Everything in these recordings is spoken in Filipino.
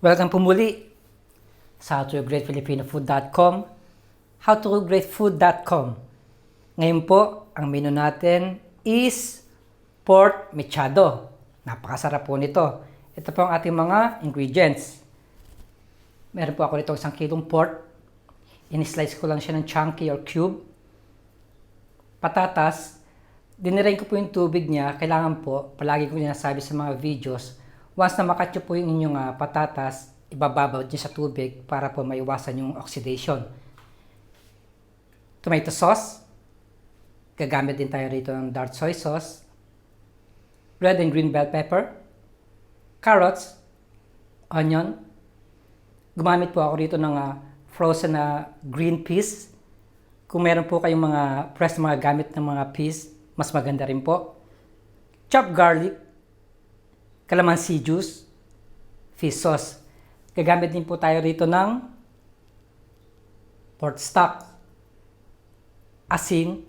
Welcome po muli sa howtogreatfilipinofood.com, howtogreatfood.com. Ngayon po, ang menu natin is pork mechado. Napakasarap po nito. Ito po ang ating mga ingredients. Meron po ako nito 1 kilong pork. In-slice ko lang siya ng chunky or cube. Patatas. Dinirain ko po yung tubig niya. Kailangan po, palagi ko sinasabi sa mga videos, once na makatyo po yung inyong patatas, ibababaw niyo sa tubig para po maiwasan yung oxidation. Tomato sauce. Gagamit din tayo rito ng dark soy sauce. Red and green bell pepper. Carrots. Onion. Gumamit po ako rito ng frozen na green peas. Kung meron po kayong mga fresh mga gamit ng mga peas, mas maganda rin po. Chopped garlic. Calamansi juice. Fish sauce. Gagamit din po tayo rito ng pork stock, asin,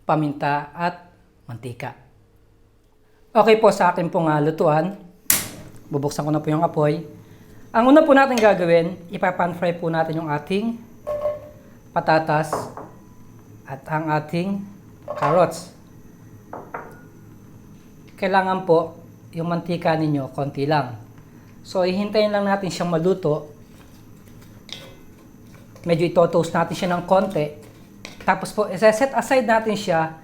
paminta, at mantika. Okay po sa akin pong lutuan. Bubuksan ko na po yung apoy. Ang una po natin gagawin, ipapan-fry po natin yung ating patatas at ang ating carrots. Kailangan po yung mantika ninyo konti lang. So, ihintayin lang natin siyang maluto. Medyo ito-toast natin siya ng konti. Tapos po, set aside natin siya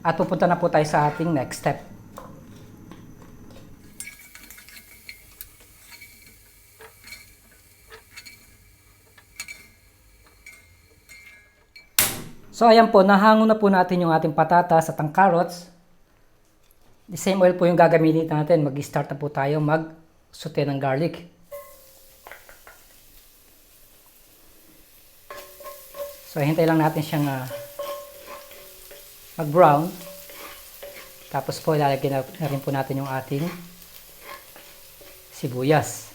at pupunta na po tayo sa ating next step. So, ayan po, nahango na po natin yung ating patatas at ang carrots. The same oil po yung gagamitin natin. Mag-start na po tayo mag-saute ng garlic. So, hintay lang natin siyang mag-brown. Tapos po, ilalagay na rin po natin yung ating sibuyas.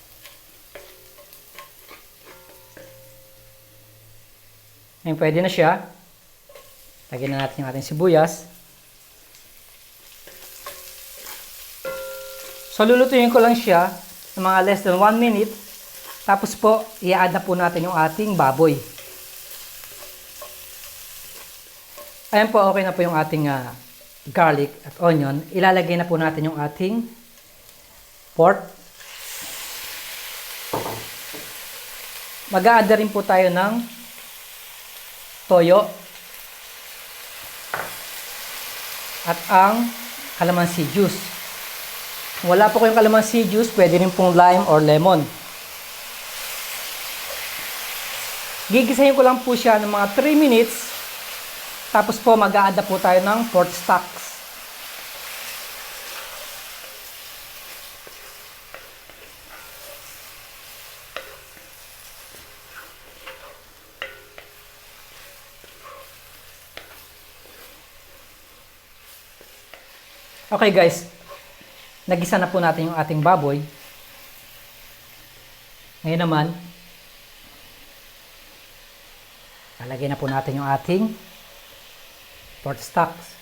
Ngayon, pwede na siya. Lagyan na natin yung ating sibuyas. So, lulutuin ko lang siya ng mga less than 1 minute. Tapos po, i-add na po natin yung ating baboy. Ayan po, okay na po yung ating garlic at onion. Ilalagay na po natin yung ating pork. Mag-a-add rin po tayo ng toyo at ang calamansi juice. Kung wala po kayong calamansi juice, pwede rin pong lime or lemon. Gigisahin ko lang po siya ng mga 3 minutes. Tapos po, mag-a-add po tayo ng pork stocks. Okay guys, nagisa na po natin yung ating baboy. Ngayon naman, lalagay na po natin yung ating pork stocks.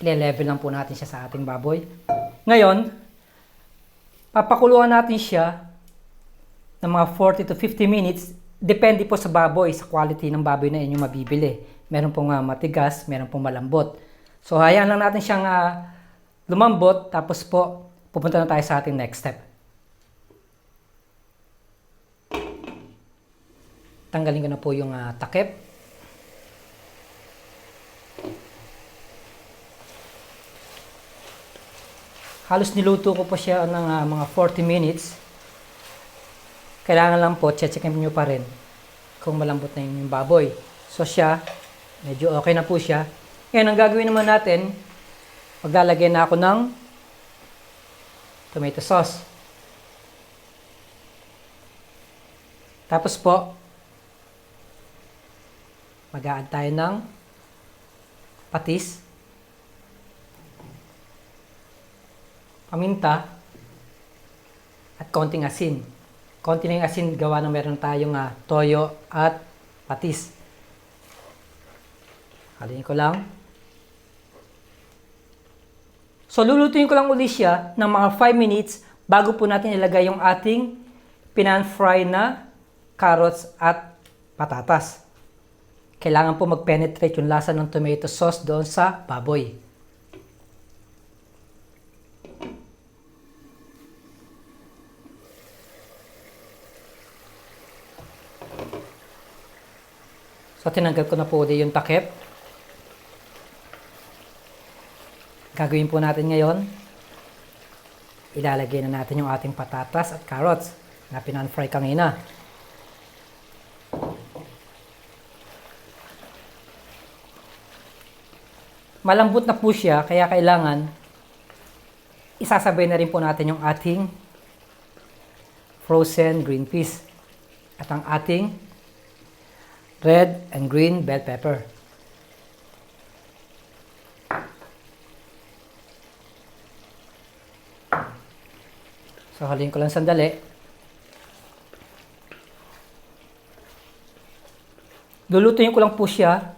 I-level lang po natin siya sa ating baboy. Ngayon, papakuluan natin siya ng mga 40 to 50 minutes. Depende po sa baboy, sa quality ng baboy na inyong mabibili. Meron pong matigas, meron pong malambot. So, hayaan lang natin siyang lumambot. Tapos po, pupunta na tayo sa ating next step. Tanggalin ko na po yung takip. Halos niluto ko po siya ng mga 40 minutes. Kailangan lang po, checkin nyo pa rin kung malambot na yung baboy. So siya, medyo okay na po siya. Ngayon, ang gagawin naman natin, maglalagay na ako ng tomato sauce. Tapos po, mag-a-add tayo ng patis, paminta, at konting asin. Konti na yung asin gawa na meron tayong toyo at patis. Haluin ko lang. So lulutuin ko lang uli siya ng mga 5 minutes bago po natin ilagay yung ating pinan-fry na carrots at patatas. Kailangan po mag-penetrate yung lasa ng tomato sauce doon sa baboy. So tinanggal ko na po ulit yung takip. Gagawin po natin ngayon, ilalagay na natin yung ating patatas at carrots na pinan-fry kanina. Malambot na po siya, kaya kailangan isasabay na rin po natin yung ating frozen green peas at ang ating red and green bell pepper. So, halin ko lang sandali. Lulutuin ko lang po siya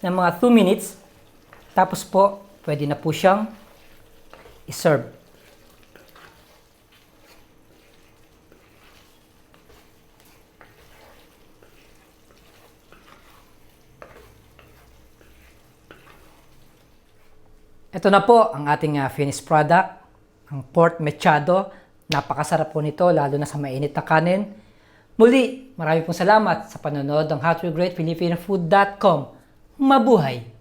ng mga 2 minutes. Tapos po, pwede na po siyang i-serve. Ito na po ang ating finished product, ang pork mechado. Napakasarap po nito, lalo na sa mainit na kanin. Muli, maraming pong salamat sa panonood ng howtogreatfilipinofood.com. Mabuhay!